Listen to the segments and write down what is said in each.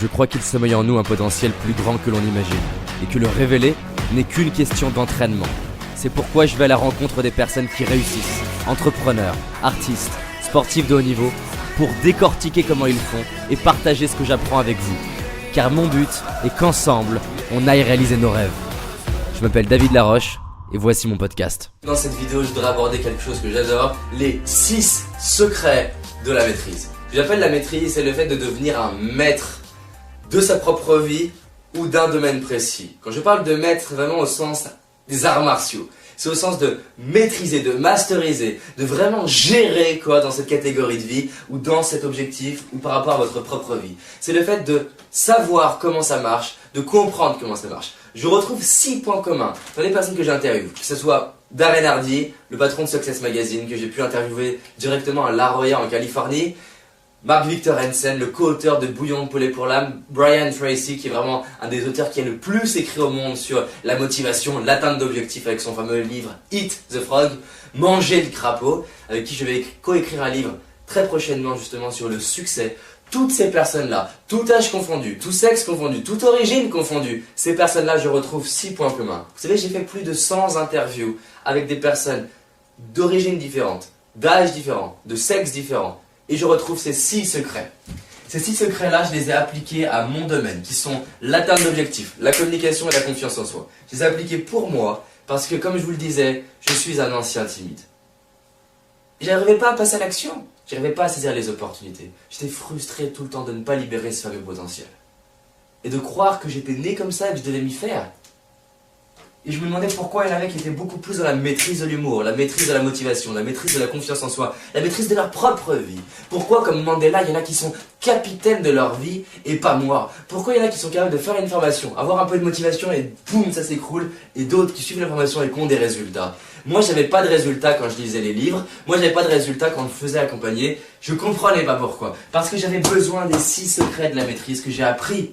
Je crois qu'il sommeille en nous un potentiel plus grand que l'on imagine, et que le révéler n'est qu'une question d'entraînement. C'est pourquoi je vais à la rencontre des personnes qui réussissent, entrepreneurs, artistes, sportifs de haut niveau, pour décortiquer comment ils font et partager ce que j'apprends avec vous. Car mon but est qu'ensemble, on aille réaliser nos rêves. Je m'appelle David Laroche, et voici mon podcast. Dans cette vidéo, je voudrais aborder quelque chose que j'adore, les 6 secrets de la maîtrise. Ce que j'appelle la maîtrise, c'est le fait de devenir un maître de sa propre vie ou d'un domaine précis. Quand je parle de maître, c'est vraiment au sens des arts martiaux. C'est au sens de maîtriser, de masteriser, de vraiment gérer dans cette catégorie de vie ou dans cet objectif ou par rapport à votre propre vie. C'est le fait de savoir comment ça marche, de comprendre comment ça marche. Je retrouve 6 points communs dans les personnes que j'interviewe, que ce soit Darren Hardy, le patron de Success Magazine, que j'ai pu interviewer directement à La Jolla en Californie, Mark Victor Hansen, le co-auteur de Bouillon de poulet pour l'âme, Brian Tracy, qui est vraiment un des auteurs qui a le plus écrit au monde sur la motivation, l'atteinte d'objectifs avec son fameux livre Eat the Frog, Manger le crapaud, avec qui je vais coécrire un livre très prochainement justement sur le succès. Toutes ces personnes-là, tout âge confondu, tout sexe confondu, toute origine confondue, ces personnes-là, je retrouve 6 points communs. Vous savez, j'ai fait plus de 100 interviews avec des personnes d'origines différentes, d'âges différents, de sexes différents. Et je retrouve ces 6 secrets. Ces 6 secrets-là, je les ai appliqués à mon domaine, qui sont l'atteinte d'objectifs, la communication et la confiance en soi. Je les ai appliqués pour moi, parce que comme je vous le disais, je suis un ancien timide. Et j'arrivais pas à passer à l'action. J'arrivais pas à saisir les opportunités. J'étais frustré tout le temps de ne pas libérer ce fameux potentiel. Et de croire que j'étais né comme ça et que je devais m'y faire. Et je me demandais pourquoi il y en avait qui étaient beaucoup plus dans la maîtrise de l'humour, la maîtrise de la motivation, la maîtrise de la confiance en soi, la maîtrise de leur propre vie. Pourquoi, comme Mandela, il y en a qui sont capitaines de leur vie et pas moi? Pourquoi il y en a qui sont capables de faire une formation, avoir un peu de motivation et boum, ça s'écroule, et d'autres qui suivent la formation et qui ont des résultats? Moi, j'avais pas de résultats quand je lisais les livres, moi, j'avais pas de résultats quand je me faisais accompagner, je comprenais pas pourquoi. Parce que j'avais besoin des 6 secrets de la maîtrise que j'ai appris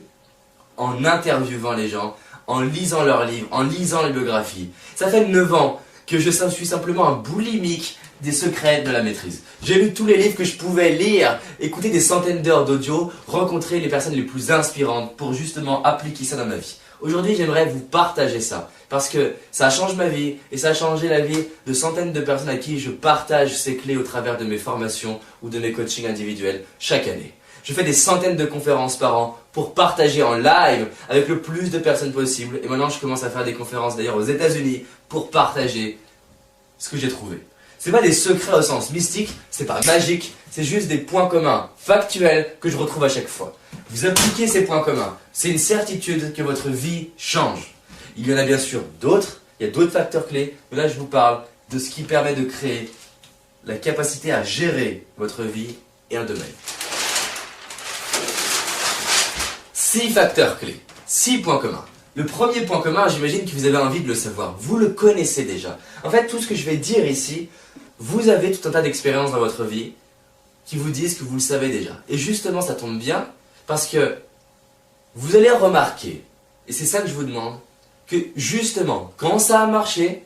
en interviewant les gens, en lisant leurs livres, en lisant les biographies. Ça fait 9 ans que je suis simplement un boulimique des secrets de la maîtrise. J'ai lu tous les livres que je pouvais lire, écouter des centaines d'heures d'audio, rencontrer les personnes les plus inspirantes pour justement appliquer ça dans ma vie. Aujourd'hui, j'aimerais vous partager ça, parce que ça change ma vie et ça a changé la vie de centaines de personnes à qui je partage ces clés au travers de mes formations ou de mes coachings individuels chaque année. Je fais des centaines de conférences par an pour partager en live avec le plus de personnes possible. Et maintenant, je commence à faire des conférences d'ailleurs aux États-Unis pour partager ce que j'ai trouvé. C'est pas des secrets au sens mystique, c'est pas magique, c'est juste des points communs factuels que je retrouve à chaque fois. Vous appliquez ces points communs, c'est une certitude que votre vie change. Il y en a bien sûr d'autres, il y a d'autres facteurs clés, mais là je vous parle de ce qui permet de créer la capacité à gérer votre vie et un domaine. 6 facteurs clés, 6 points communs. Le premier point commun, j'imagine que vous avez envie de le savoir. Vous le connaissez déjà. En fait, tout ce que je vais dire ici, vous avez tout un tas d'expériences dans votre vie qui vous disent que vous le savez déjà. Et justement, ça tombe bien parce que vous allez remarquer, et c'est ça que je vous demande, que justement, quand ça a marché,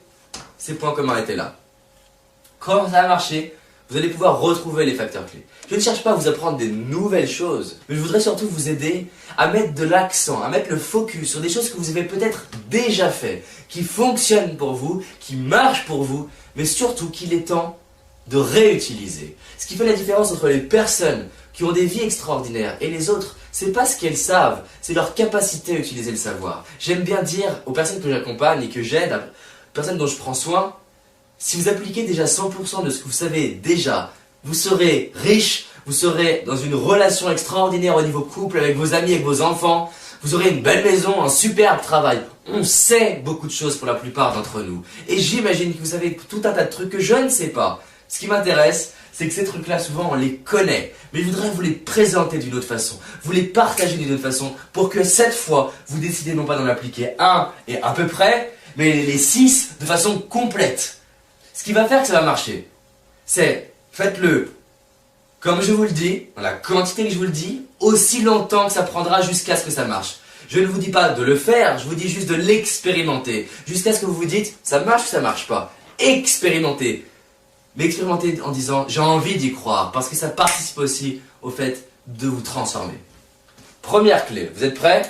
ces points communs étaient là. Quand ça a marché, vous allez pouvoir retrouver les facteurs clés. Je ne cherche pas à vous apprendre des nouvelles choses, mais je voudrais surtout vous aider à mettre de l'accent, à mettre le focus sur des choses que vous avez peut-être déjà fait, qui fonctionnent pour vous, qui marchent pour vous, mais surtout qu'il est temps de réutiliser. Ce qui fait la différence entre les personnes qui ont des vies extraordinaires et les autres, c'est pas ce qu'elles savent, c'est leur capacité à utiliser le savoir. J'aime bien dire aux personnes que j'accompagne et que j'aide, aux personnes dont je prends soin, si vous appliquez déjà 100% de ce que vous savez déjà, vous serez riche, vous serez dans une relation extraordinaire au niveau couple, avec vos amis, avec vos enfants, vous aurez une belle maison, un superbe travail. On sait beaucoup de choses pour la plupart d'entre nous. Et j'imagine que vous savez tout un tas de trucs que je ne sais pas. Ce qui m'intéresse, c'est que ces trucs-là, souvent, on les connaît. Mais je voudrais vous les présenter d'une autre façon, vous les partager d'une autre façon, pour que cette fois, vous décidez non pas d'en appliquer un et à peu près, mais les 6 de façon complète. Ce qui va faire que ça va marcher, c'est faites-le comme je vous le dis, dans la quantité que je vous le dis, aussi longtemps que ça prendra jusqu'à ce que ça marche. Je ne vous dis pas de le faire, je vous dis juste de l'expérimenter. Jusqu'à ce que vous vous dites, ça marche ou ça marche pas. Expérimentez. Mais expérimentez en disant, j'ai envie d'y croire, parce que ça participe aussi au fait de vous transformer. Première clé, vous êtes prêts?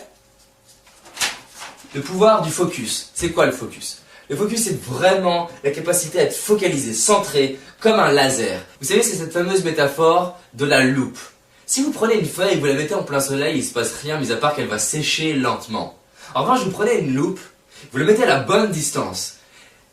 Le pouvoir du focus. C'est quoi le focus? Le focus, c'est vraiment la capacité à être focalisé, centré, comme un laser. Vous savez, c'est cette fameuse métaphore de la loupe. Si vous prenez une feuille et vous la mettez en plein soleil, il ne se passe rien, mis à part qu'elle va sécher lentement. En revanche, vous prenez une loupe, vous la mettez à la bonne distance.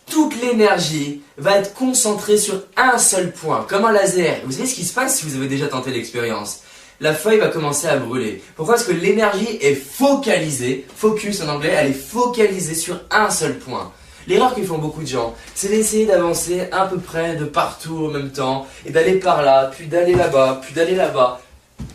Toute l'énergie va être concentrée sur un seul point, comme un laser. Vous savez ce qui se passe si vous avez déjà tenté l'expérience? La feuille va commencer à brûler. Pourquoi? Parce que l'énergie est focalisée, focus en anglais, elle est focalisée sur un seul point. L'erreur que font beaucoup de gens, c'est d'essayer d'avancer à peu près de partout en même temps, et d'aller par là, puis d'aller là-bas, puis d'aller là-bas.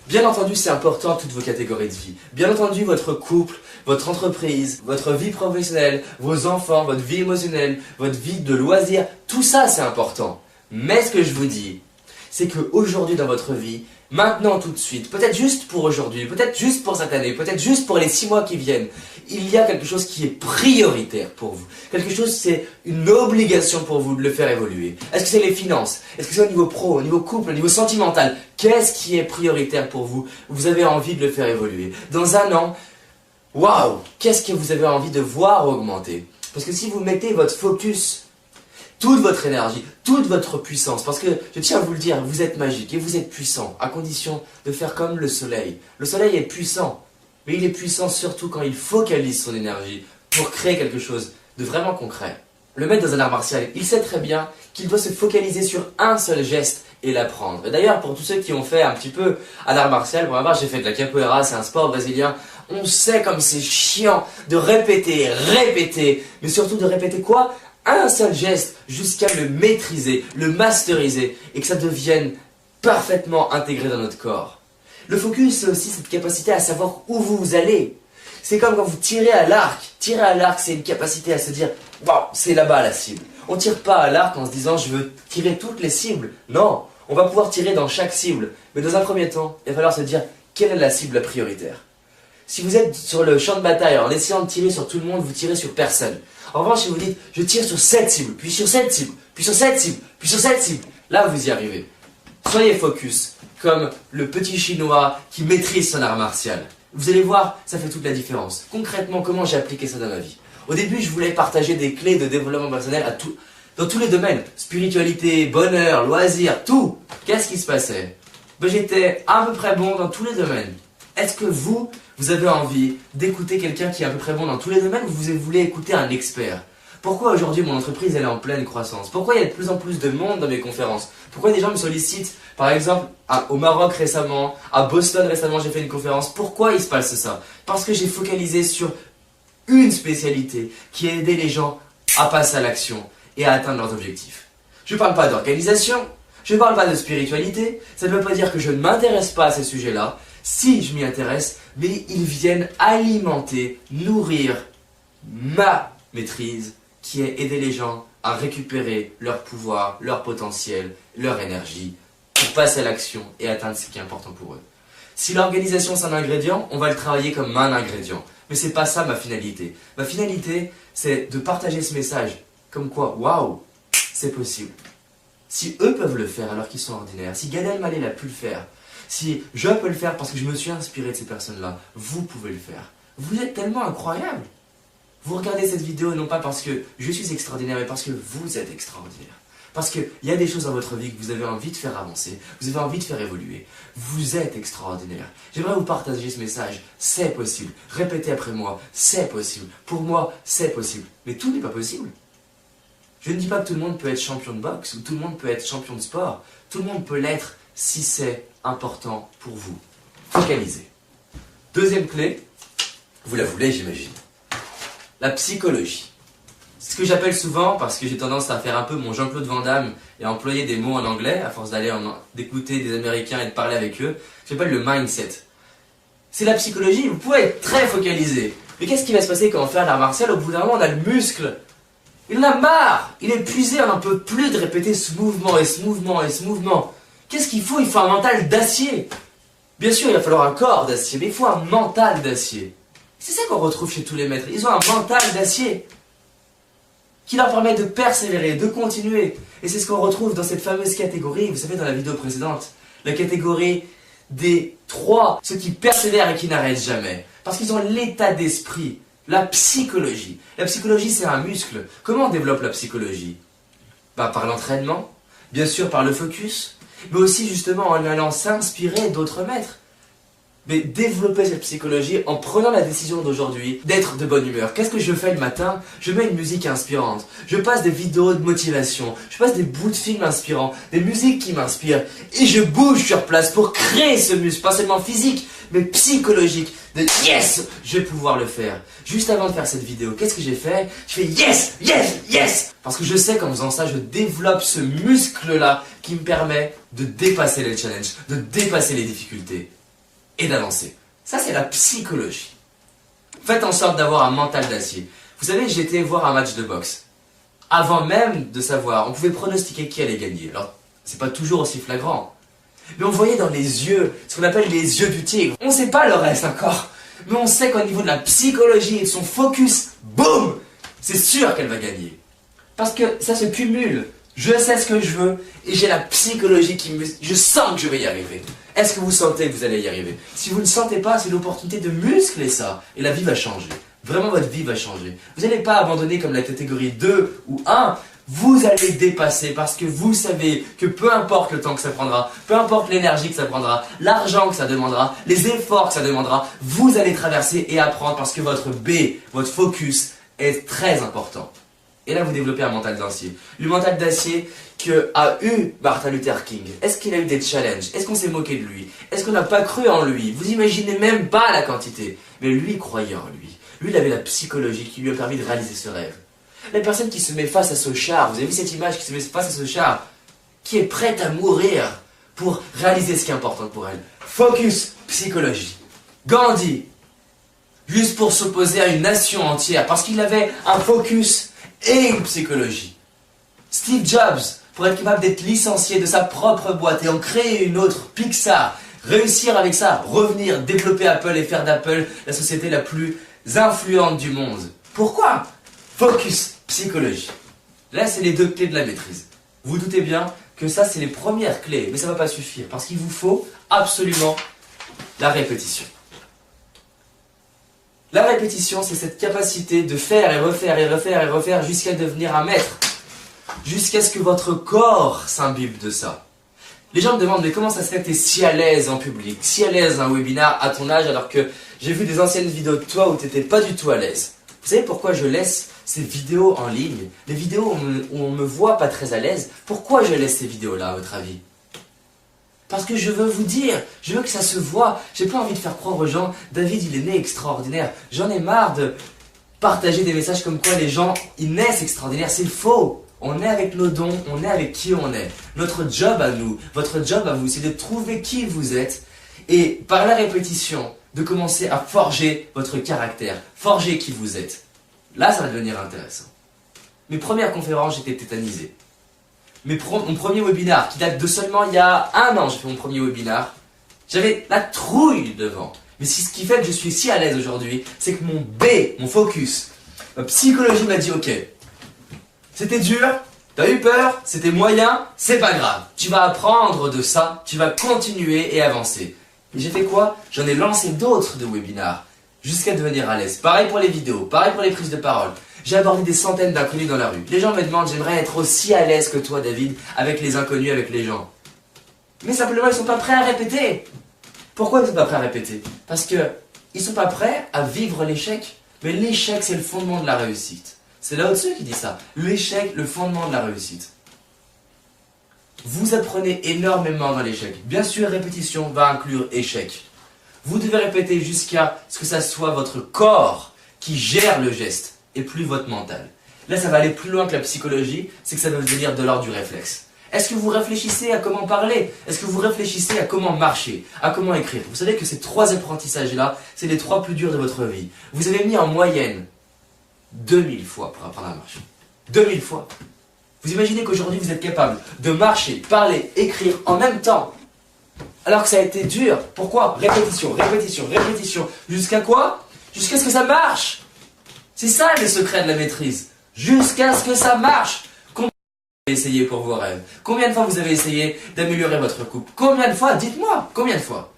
Bien entendu, c'est important toutes vos catégories de vie. Bien entendu, votre couple, votre entreprise, votre vie professionnelle, vos enfants, votre vie émotionnelle, votre vie de loisirs, tout ça c'est important. Mais ce que je vous dis, c'est qu'aujourd'hui dans votre vie, maintenant tout de suite, peut-être juste pour aujourd'hui, peut-être juste pour cette année, peut-être juste pour les 6 mois qui viennent, il y a quelque chose qui est prioritaire pour vous. Quelque chose, c'est une obligation pour vous de le faire évoluer. Est-ce que c'est les finances? Est-ce que c'est au niveau pro, au niveau couple, au niveau sentimental? Qu'est-ce qui est prioritaire pour vous? Vous avez envie de le faire évoluer. Dans un an, waouh, qu'est-ce que vous avez envie de voir augmenter? Parce que si vous mettez votre focus, toute votre énergie, toute votre puissance, parce que je tiens à vous le dire, vous êtes magique et vous êtes puissant, à condition de faire comme le soleil. Le soleil est puissant, mais il est puissant surtout quand il focalise son énergie pour créer quelque chose de vraiment concret. Le maître dans un art martial, il sait très bien qu'il doit se focaliser sur un seul geste et l'apprendre. Et d'ailleurs, pour tous ceux qui ont fait un petit peu un art martial, pour ma part, j'ai fait de la capoeira, c'est un sport brésilien. On sait comme c'est chiant de répéter, mais surtout de répéter quoi? Un seul geste jusqu'à le maîtriser, le masteriser et que ça devienne parfaitement intégré dans notre corps. Le focus, c'est aussi cette capacité à savoir où vous allez. C'est comme quand vous tirez à l'arc. Tirer à l'arc, c'est une capacité à se dire « Waouh, c'est là-bas la cible ». On ne tire pas à l'arc en se disant « Je veux tirer toutes les cibles ». Non, on va pouvoir tirer dans chaque cible. Mais dans un premier temps, il va falloir se dire « Quelle est la cible prioritaire ?» Si vous êtes sur le champ de bataille en essayant de tirer sur tout le monde, vous tirez sur personne. En revanche, si vous dites, je tire sur cette cible, puis sur cette cible, puis sur cette cible, puis sur cette cible, là vous y arrivez. Soyez focus, comme le petit chinois qui maîtrise son art martial. Vous allez voir, ça fait toute la différence. Concrètement, comment j'ai appliqué ça dans ma vie? Au début, je voulais partager des clés de développement personnel dans tous les domaines. Spiritualité, bonheur, loisirs, tout. Qu'est-ce qui se passait? J'étais à peu près bon dans tous les domaines. Est-ce que vous avez envie d'écouter quelqu'un qui est à peu près bon dans tous les domaines ou vous voulez écouter un expert? Pourquoi aujourd'hui mon entreprise elle est en pleine croissance? Pourquoi il y a de plus en plus de monde dans mes conférences? Pourquoi des gens me sollicitent? Par exemple, au Maroc récemment, à Boston récemment j'ai fait une conférence. Pourquoi il se passe ça? Parce que j'ai focalisé sur une spécialité qui a aidé les gens à passer à l'action et à atteindre leurs objectifs. Je ne parle pas d'organisation, je ne parle pas de spiritualité, ça ne veut pas dire que je ne m'intéresse pas à ces sujets-là. Si je m'y intéresse, mais ils viennent alimenter, nourrir ma maîtrise qui est aider les gens à récupérer leur pouvoir, leur potentiel, leur énergie pour passer à l'action et atteindre ce qui est important pour eux. Si l'organisation c'est un ingrédient, on va le travailler comme un ingrédient. Mais c'est pas ça ma finalité. Ma finalité, c'est de partager ce message comme quoi, waouh, c'est possible. Si eux peuvent le faire alors qu'ils sont ordinaires, si Gad Elmaleh a pu le faire, si je peux le faire parce que je me suis inspiré de ces personnes-là, vous pouvez le faire. Vous êtes tellement incroyable. Vous regardez cette vidéo non pas parce que je suis extraordinaire, mais parce que vous êtes extraordinaire. Parce qu'il y a des choses dans votre vie que vous avez envie de faire avancer, vous avez envie de faire évoluer. Vous êtes extraordinaire. J'aimerais vous partager ce message. C'est possible. Répétez après moi. C'est possible. Pour moi, c'est possible. Mais tout n'est pas possible. Je ne dis pas que tout le monde peut être champion de boxe ou tout le monde peut être champion de sport. Tout le monde peut l'être si c'est important pour vous. Focalisez. Deuxième clé, vous la voulez j'imagine. La psychologie. C'est ce que j'appelle souvent, parce que j'ai tendance à faire un peu mon Jean-Claude Van Damme et à employer des mots en anglais, à force d'écouter des Américains et de parler avec eux, j'appelle le mindset. C'est la psychologie, vous pouvez être très focalisé. Mais qu'est-ce qui va se passer quand on fait un art martial? Au bout d'un moment, on a le muscle. Il en a marre, il est épuisé, on n'en peut plus de répéter ce mouvement et ce mouvement et ce mouvement. Qu'est-ce qu'il faut? Il faut un mental d'acier. Bien sûr, il va falloir un corps d'acier, mais il faut un mental d'acier. C'est ça qu'on retrouve chez tous les maîtres. Ils ont un mental d'acier qui leur permet de persévérer, de continuer. Et c'est ce qu'on retrouve dans cette fameuse catégorie, vous savez, dans la vidéo précédente. La catégorie des 3, ceux qui persévèrent et qui n'arrêtent jamais. Parce qu'ils ont l'état d'esprit, la psychologie. La psychologie, c'est un muscle. Comment on développe la psychologie? Par l'entraînement, bien sûr par le focus, mais aussi justement en allant s'inspirer d'autres maîtres. Mais développer cette psychologie en prenant la décision d'aujourd'hui d'être de bonne humeur. Qu'est-ce que je fais le matin? Je mets une musique inspirante. Je passe des vidéos de motivation. Je passe des bouts de films inspirants. Des musiques qui m'inspirent. Et je bouge sur place pour créer ce muscle. Pas seulement physique, mais psychologique. De yes, je vais pouvoir le faire. Juste avant de faire cette vidéo, qu'est-ce que j'ai fait? Je fais yes, yes, yes. Parce que je sais qu'en faisant ça, je développe ce muscle-là qui me permet de dépasser les challenges, de dépasser les difficultés. Et d'avancer. Ça, c'est la psychologie. Faites en sorte d'avoir un mental d'acier. Vous savez, j'ai été voir un match de boxe. Avant même de savoir, on pouvait pronostiquer qui allait gagner. Alors, c'est pas toujours aussi flagrant. Mais on voyait dans les yeux, ce qu'on appelle les yeux du tigre. On sait pas le reste encore. Mais on sait qu'au niveau de la psychologie et de son focus, boum, c'est sûr qu'elle va gagner. Parce que ça se cumule. Je sais ce que je veux et j'ai la psychologie qui me... Je sens que je vais y arriver. Est-ce que vous sentez que vous allez y arriver? Si vous ne sentez pas, c'est l'opportunité de muscler ça. Et la vie va changer. Vraiment, votre vie va changer. Vous n'allez pas abandonner comme la catégorie 2 ou 1. Vous allez dépasser parce que vous savez que peu importe le temps que ça prendra, peu importe l'énergie que ça prendra, l'argent que ça demandera, les efforts que ça demandera, vous allez traverser et apprendre parce que votre B, votre focus est très important. Et là, vous développez un mental d'acier. Le mental d'acier qu'a eu Martin Luther King. Est-ce qu'il a eu des challenges? Est-ce qu'on s'est moqué de lui? Est-ce qu'on n'a pas cru en lui? Vous imaginez même pas la quantité. Mais lui croyait en lui. Lui, il avait la psychologie qui lui a permis de réaliser ce rêve. La personne qui se met face à ce char, vous avez vu cette image qui se met face à ce char, qui est prête à mourir pour réaliser ce qui est important pour elle. Focus, psychologie. Gandhi, juste pour s'opposer à une nation entière, parce qu'il avait un focus et une psychologie. Steve Jobs, pour être capable d'être licencié de sa propre boîte et en créer une autre, Pixar, réussir avec ça, revenir, développer Apple et faire d'Apple la société la plus influente du monde. Pourquoi? Focus, psychologie. Là, c'est les 2 clés de la maîtrise. Vous doutez bien que ça, c'est les premières clés, mais ça ne va pas suffire, parce qu'il vous faut absolument la répétition. La répétition, c'est cette capacité de faire et refaire et refaire et refaire jusqu'à devenir un maître. Jusqu'à ce que votre corps s'imbibe de ça. Les gens me demandent, mais comment ça se fait que tu es si à l'aise en public, si à l'aise en webinaire à ton âge, alors que j'ai vu des anciennes vidéos de toi où tu n'étais pas du tout à l'aise. Vous savez pourquoi je laisse ces vidéos en ligne? Les vidéos où on me voit pas très à l'aise, pourquoi je laisse ces vidéos-là, à votre avis? Parce que je veux vous dire, je veux que ça se voit. J'ai pas envie de faire croire aux gens, David il est né extraordinaire. J'en ai marre de partager des messages comme quoi les gens, ils naissent extraordinaires. C'est faux. On est avec nos dons, on est avec qui on est. Notre job à nous, votre job à vous, c'est de trouver qui vous êtes et par la répétition, de commencer à forger votre caractère, forger qui vous êtes. Là, ça va devenir intéressant. Mes premières conférences, j'étais tétanisé. Mon premier webinaire, qui date de seulement il y a 1 an, j'ai fait mon premier webinaire, j'avais la trouille devant. Mais ce qui fait que je suis si à l'aise aujourd'hui, c'est que mon B, mon focus, ma psychologie m'a dit ok, c'était dur, t'as eu peur, c'était moyen, c'est pas grave. Tu vas apprendre de ça, tu vas continuer et avancer. Et j'ai fait quoi? J'en ai lancé d'autres de webinaires, jusqu'à devenir à l'aise. Pareil pour les vidéos, pareil pour les prises de parole. J'ai abordé des centaines d'inconnus dans la rue. Les gens me demandent, j'aimerais être aussi à l'aise que toi, David, avec les inconnus, avec les gens. Mais simplement, ils ne sont pas prêts à répéter. Pourquoi ils ne sont pas prêts à répéter? Parce qu'ils ne sont pas prêts à vivre l'échec. Mais l'échec, c'est le fondement de la réussite. C'est Lao Tzu qui dit ça. L'échec, le fondement de la réussite. Vous apprenez énormément dans l'échec. Bien sûr, répétition va inclure échec. Vous devez répéter jusqu'à ce que ça soit votre corps qui gère le geste et plus votre mental. Là, ça va aller plus loin que la psychologie, c'est que ça va devenir de l'ordre du réflexe. Est-ce que vous réfléchissez à comment parler? Est-ce que vous réfléchissez à comment marcher? À comment écrire? Vous savez que ces 3 apprentissages-là, c'est les 3 plus durs de votre vie. Vous avez mis en moyenne 2000 fois pour apprendre à marcher. 2000 fois. Vous imaginez qu'aujourd'hui, vous êtes capable de marcher, parler, écrire en même temps, alors que ça a été dur. Pourquoi? Répétition, répétition, répétition. Jusqu'à quoi? Jusqu'à ce que ça marche. C'est ça le secret de la maîtrise. Jusqu'à ce que ça marche. Combien de fois vous avez essayé pour vos rêves? Combien de fois vous avez essayé d'améliorer votre couple? Combien de fois? Dites-moi. Combien de fois?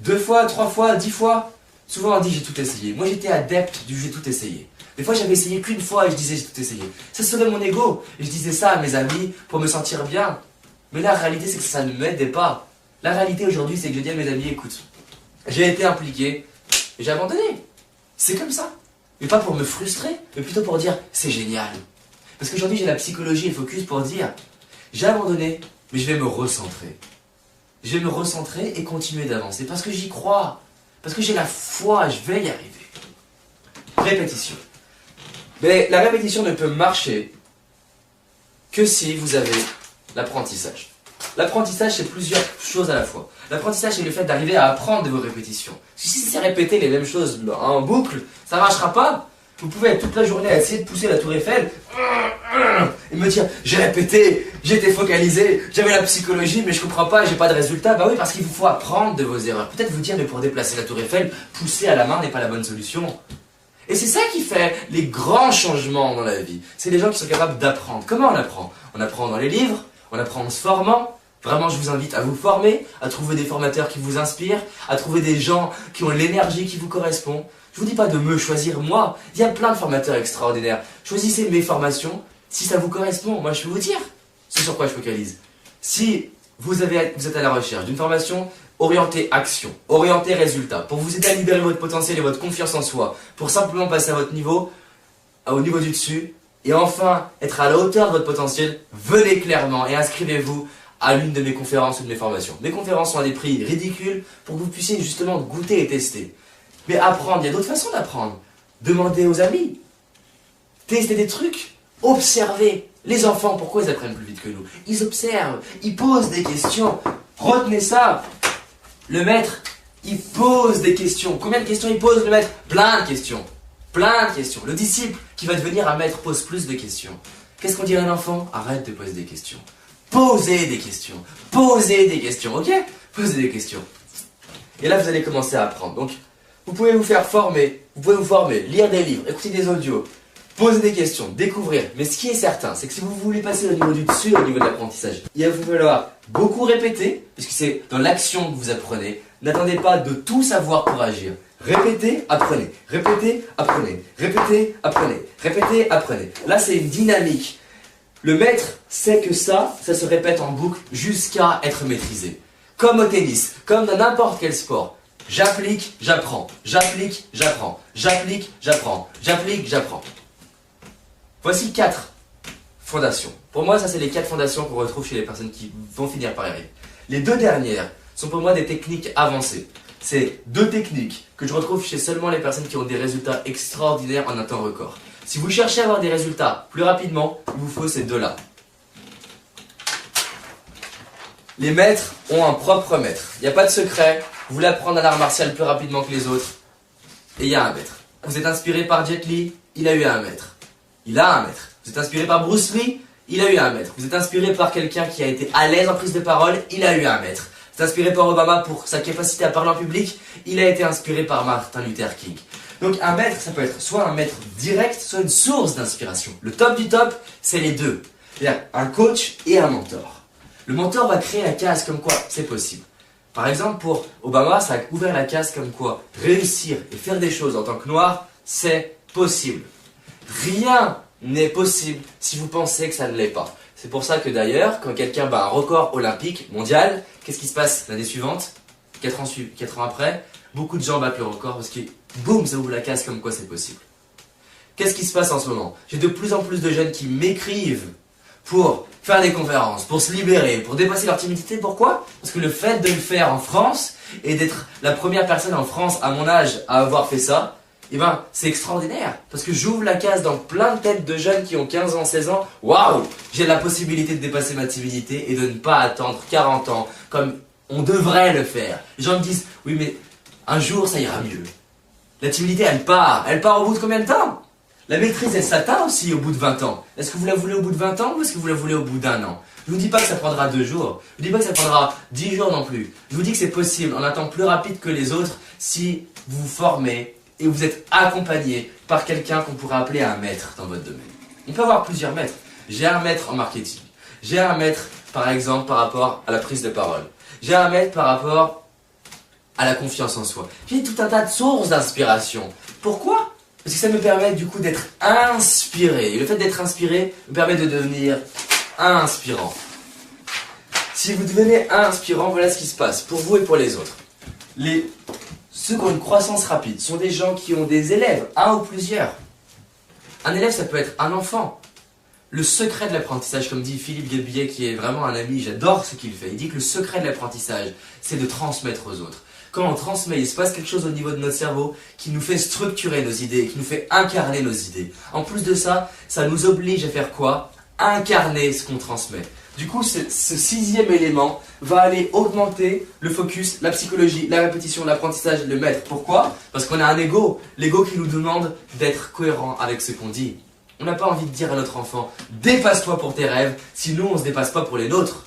2 fois, 3 fois, 10 fois. Souvent on dit j'ai tout essayé. Moi j'étais adepte du j'ai tout essayé. Des fois j'avais essayé qu'une fois et je disais j'ai tout essayé. Ça sauvait mon ego. Et je disais ça à mes amis pour me sentir bien. Mais la réalité c'est que ça ne m'aidait pas. La réalité aujourd'hui c'est que je dis à mes amis écoute, j'ai été impliqué et j'ai abandonné. C'est comme ça. Mais pas pour me frustrer, mais plutôt pour dire c'est génial. Parce qu'aujourd'hui j'ai la psychologie et le focus pour dire j'ai abandonné, mais je vais me recentrer. Je vais me recentrer et continuer d'avancer parce que j'y crois. Parce que j'ai la foi, je vais y arriver. Répétition. Mais la répétition ne peut marcher que si vous avez l'apprentissage. L'apprentissage, c'est plusieurs choses à la fois. L'apprentissage, c'est le fait d'arriver à apprendre de vos répétitions. Si c'est répéter les mêmes choses en boucle, ça ne marchera pas. Vous pouvez être toute la journée à essayer de pousser la tour Eiffel et me dire j'ai répété, j'étais focalisé, j'avais la psychologie mais je comprends pas, j'ai pas de résultat. Bah oui, parce qu'il vous faut apprendre de vos erreurs. Peut-être vous dire mais pour déplacer la tour Eiffel, pousser à la main n'est pas la bonne solution. Et c'est ça qui fait les grands changements dans la vie. C'est les gens qui sont capables d'apprendre. Comment on apprend? On apprend dans les livres, on apprend en se formant. Vraiment, je vous invite à vous former, à trouver des formateurs qui vous inspirent, à trouver des gens qui ont l'énergie qui vous correspond. Je vous dis pas de me choisir moi, il y a plein de formateurs extraordinaires. Choisissez mes formations si ça vous correspond. Moi, je peux vous dire ce sur quoi je focalise. Si vous êtes à la recherche d'une formation orientée action, orientée résultat, pour vous aider à libérer votre potentiel et votre confiance en soi, pour simplement passer à votre niveau, au niveau du dessus, et enfin être à la hauteur de votre potentiel, venez clairement et inscrivez-vous à l'une de mes conférences ou de mes formations. Mes conférences sont à des prix ridicules pour que vous puissiez justement goûter et tester. Mais apprendre, il y a d'autres façons d'apprendre. Demandez aux amis. Testez des trucs. Observez. Les enfants, pourquoi ils apprennent plus vite que nous? Ils observent. Ils posent des questions. Retenez ça. Le maître, il pose des questions. Combien de questions il pose, le maître? Plein de questions. Plein de questions. Le disciple qui va devenir un maître pose plus de questions. Qu'est-ce qu'on dit à un enfant? Arrête de poser des questions. Posez des questions. Posez des questions, ok? Posez des questions. Et là, vous allez commencer à apprendre. Donc, vous pouvez vous faire former, lire des livres, écouter des audios, poser des questions, découvrir. Mais ce qui est certain, c'est que si vous voulez passer au niveau du dessus, au niveau de l'apprentissage, il va vous falloir beaucoup répéter, puisque c'est dans l'action que vous apprenez. N'attendez pas de tout savoir pour agir. Répétez, apprenez. Répétez, apprenez. Répétez, apprenez. Répétez, apprenez. Là, c'est une dynamique. Le maître sait que ça se répète en boucle jusqu'à être maîtrisé. Comme au tennis, comme dans n'importe quel sport. J'applique, j'apprends. J'applique, j'apprends. J'applique, j'apprends. J'applique, j'apprends. Voici 4 fondations. Pour moi, ça c'est les 4 fondations qu'on retrouve chez les personnes qui vont finir par y arriver. Les 2 dernières sont pour moi des techniques avancées. C'est 2 techniques que je retrouve chez seulement les personnes qui ont des résultats extraordinaires en un temps record. Si vous cherchez à avoir des résultats plus rapidement, il vous faut ces 2-là. Les maîtres ont un propre maître. Il n'y a pas de secret. Vous voulez apprendre un art martial plus rapidement que les autres, et il y a un maître. Vous êtes inspiré par Jet Li, il a eu un maître. Il a un maître. Vous êtes inspiré par Bruce Lee, il a eu un maître. Vous êtes inspiré par quelqu'un qui a été à l'aise en prise de parole, il a eu un maître. Vous êtes inspiré par Obama pour sa capacité à parler en public, il a été inspiré par Martin Luther King. Donc un maître, ça peut être soit un maître direct, soit une source d'inspiration. Le top du top, c'est les deux. C'est-à-dire un coach et un mentor. Le mentor va créer la case comme quoi c'est possible. Par exemple, pour Obama, ça a ouvert la case comme quoi réussir et faire des choses en tant que noir, c'est possible. Rien n'est possible si vous pensez que ça ne l'est pas. C'est pour ça que d'ailleurs, quand quelqu'un bat un record olympique mondial, qu'est-ce qui se passe l'année suivante, 4 ans après, beaucoup de gens battent le record parce que boum, ça ouvre la case comme quoi c'est possible. Qu'est-ce qui se passe en ce moment? J'ai de plus en plus de jeunes qui m'écrivent pour faire des conférences, pour se libérer, pour dépasser leur timidité. Pourquoi? Parce que le fait de le faire en France et d'être la première personne en France à mon âge à avoir fait ça, eh ben, c'est extraordinaire. Parce que j'ouvre la case dans plein de têtes de jeunes qui ont 15 ans, 16 ans. Waouh! J'ai la possibilité de dépasser ma timidité et de ne pas attendre 40 ans comme on devrait le faire. Les gens me disent, oui mais un jour ça ira mieux. La timidité elle part au bout de combien de temps? La maîtrise, elle s'atteint aussi au bout de 20 ans. Est-ce que vous la voulez au bout de 20 ans ou est-ce que vous la voulez au bout d'1 an? Je vous dis pas que ça prendra 2 jours. Je vous dis pas que ça prendra 10 jours non plus. Je vous dis que c'est possible en un temps plus rapide que les autres si vous vous formez et vous êtes accompagné par quelqu'un qu'on pourrait appeler un maître dans votre domaine. On peut avoir plusieurs maîtres. J'ai un maître en marketing. J'ai un maître, par exemple, par rapport à la prise de parole. J'ai un maître par rapport à la confiance en soi. J'ai tout un tas de sources d'inspiration. Pourquoi ? Parce que ça me permet du coup d'être inspiré. Et le fait d'être inspiré me permet de devenir inspirant. Si vous devenez inspirant, voilà ce qui se passe pour vous et pour les autres. Ceux qui ont une croissance rapide sont des gens qui ont des élèves, un ou plusieurs. Un élève, ça peut être un enfant. Le secret de l'apprentissage, comme dit Philippe Guébillet, qui est vraiment un ami, j'adore ce qu'il fait. Il dit que le secret de l'apprentissage, c'est de transmettre aux autres. Quand on transmet, il se passe quelque chose au niveau de notre cerveau qui nous fait structurer nos idées, qui nous fait incarner nos idées. En plus de ça, ça nous oblige à faire quoi ? Incarner ce qu'on transmet. Du coup, ce sixième élément va aller augmenter le focus, la psychologie, la répétition, l'apprentissage, le maître. Pourquoi ? Parce qu'on a un ego. L'ego qui nous demande d'être cohérent avec ce qu'on dit. On n'a pas envie de dire à notre enfant « Dépasse-toi pour tes rêves, sinon on ne se dépasse pas pour les nôtres ».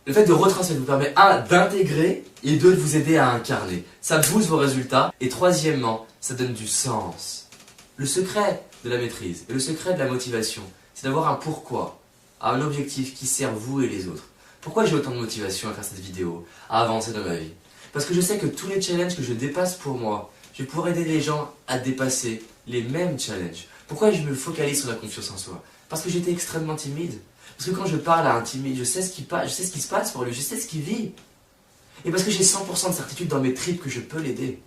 Le fait de retransmettre vous permet d'intégrer et de vous aider à incarner. Ça booste vos résultats. Et troisièmement, ça donne du sens. Le secret de la maîtrise et le secret de la motivation, c'est d'avoir un pourquoi, un objectif qui sert vous et les autres. Pourquoi j'ai autant de motivation à faire cette vidéo, à avancer dans ma vie ? Parce que je sais que tous les challenges que je dépasse pour moi, je pourrais aider les gens à dépasser les mêmes challenges. Pourquoi je me focalise sur la confiance en soi ? Parce que j'étais extrêmement timide. Parce que quand je parle à un timide, je sais ce qui se passe pour lui, je sais ce qu'il vit. Et parce que j'ai 100% de certitude dans mes tripes que je peux l'aider.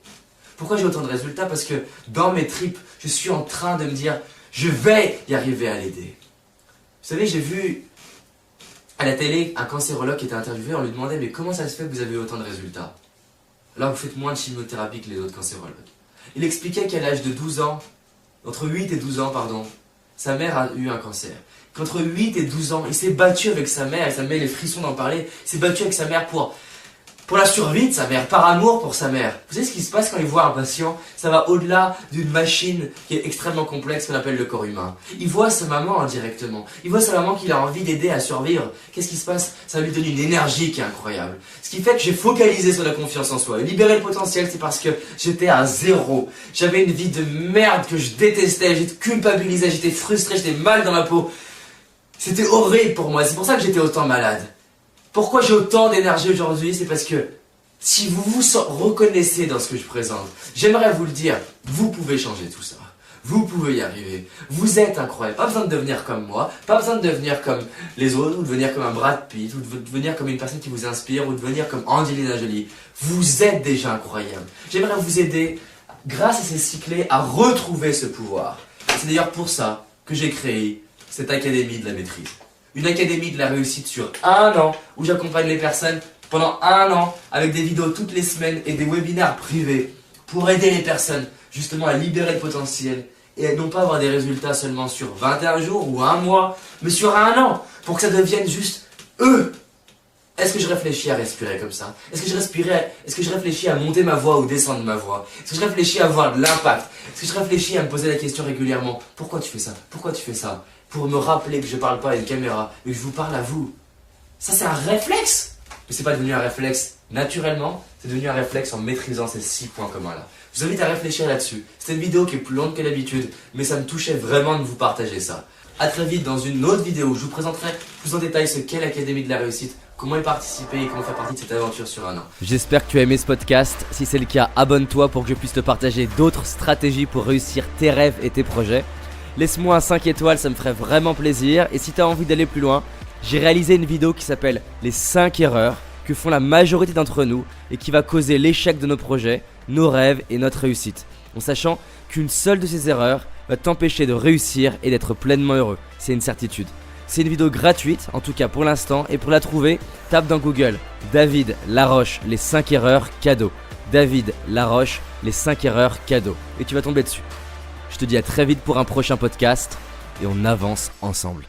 Pourquoi j'ai autant de résultats ? Parce que dans mes tripes, je suis en train de me dire, je vais y arriver à l'aider. Vous savez, j'ai vu à la télé un cancérologue qui était interviewé, on lui demandait, mais comment ça se fait que vous avez autant de résultats ? Alors vous faites moins de chimiothérapie que les autres cancérologues. Il expliquait qu'à l'âge de 12 ans, entre 8 et 12 ans, sa mère a eu un cancer. Qu'entre 8 et 12 ans, il s'est battu avec sa mère, et ça me met les frissons d'en parler, il s'est battu avec sa mère pour la survie de sa mère, par amour pour sa mère. Vous savez ce qui se passe quand il voit un patient ? Ça va au-delà d'une machine qui est extrêmement complexe qu'on appelle le corps humain. Il voit sa maman indirectement. Il voit sa maman qu'il a envie d'aider à survivre. Qu'est-ce qui se passe ? Ça lui donne une énergie qui est incroyable. Ce qui fait que j'ai focalisé sur la confiance en soi. Et libérer le potentiel, c'est parce que j'étais à zéro. J'avais une vie de merde que je détestais, j'étais culpabilisé, j'étais frustré, j'étais mal dans ma peau. C'était horrible pour moi, c'est pour ça que j'étais autant malade. Pourquoi j'ai autant d'énergie aujourd'hui ? C'est parce que si vous vous reconnaissez dans ce que je présente, j'aimerais vous le dire, vous pouvez changer tout ça. Vous pouvez y arriver. Vous êtes incroyable. Pas besoin de devenir comme moi, pas besoin de devenir comme les autres, ou de devenir comme un Brad Pitt, ou de devenir comme une personne qui vous inspire, ou de devenir comme Angelina Jolie. Vous êtes déjà incroyable. J'aimerais vous aider, grâce à ces cyclés, à retrouver ce pouvoir. C'est d'ailleurs pour ça que j'ai créé cette académie de la maîtrise. Une académie de la réussite sur 1 an, où j'accompagne les personnes pendant 1 an, avec des vidéos toutes les semaines et des webinaires privés, pour aider les personnes justement à libérer le potentiel, et non pas avoir des résultats seulement sur 21 jours ou 1 mois, mais sur 1 an, pour que ça devienne juste eux. Est-ce que je réfléchis à respirer comme ça ? Est-ce que je réfléchis à monter ma voix ou descendre ma voix ? Est-ce que je réfléchis à avoir de l'impact ? Est-ce que je réfléchis à me poser la question régulièrement ? Pourquoi tu fais ça ? Pourquoi tu fais ça ? Pour me rappeler que je ne parle pas à une caméra, mais que je vous parle à vous. Ça, c'est un réflexe. Mais c'est pas devenu un réflexe naturellement, c'est devenu un réflexe en maîtrisant ces 6 points communs-là. Je vous invite à réfléchir là-dessus. C'est une vidéo qui est plus longue que d'habitude, mais ça me touchait vraiment de vous partager ça. A très vite dans une autre vidéo où je vous présenterai plus en détail ce qu'est l'Académie de la réussite, comment y participer et comment faire partie de cette aventure sur 1 an. J'espère que tu as aimé ce podcast. Si c'est le cas, abonne-toi pour que je puisse te partager d'autres stratégies pour réussir tes rêves et tes projets. Laisse-moi un 5 étoiles, ça me ferait vraiment plaisir. Et si tu as envie d'aller plus loin, j'ai réalisé une vidéo qui s'appelle les 5 erreurs que font la majorité d'entre nous et qui va causer l'échec de nos projets, nos rêves et notre réussite. En sachant qu'une seule de ces erreurs va t'empêcher de réussir et d'être pleinement heureux. C'est une certitude. C'est une vidéo gratuite, en tout cas pour l'instant, et pour la trouver, tape dans Google David Laroche, les 5 erreurs cadeaux. David Laroche, les 5 erreurs cadeaux. Et tu vas tomber dessus. Je te dis à très vite pour un prochain podcast et on avance ensemble.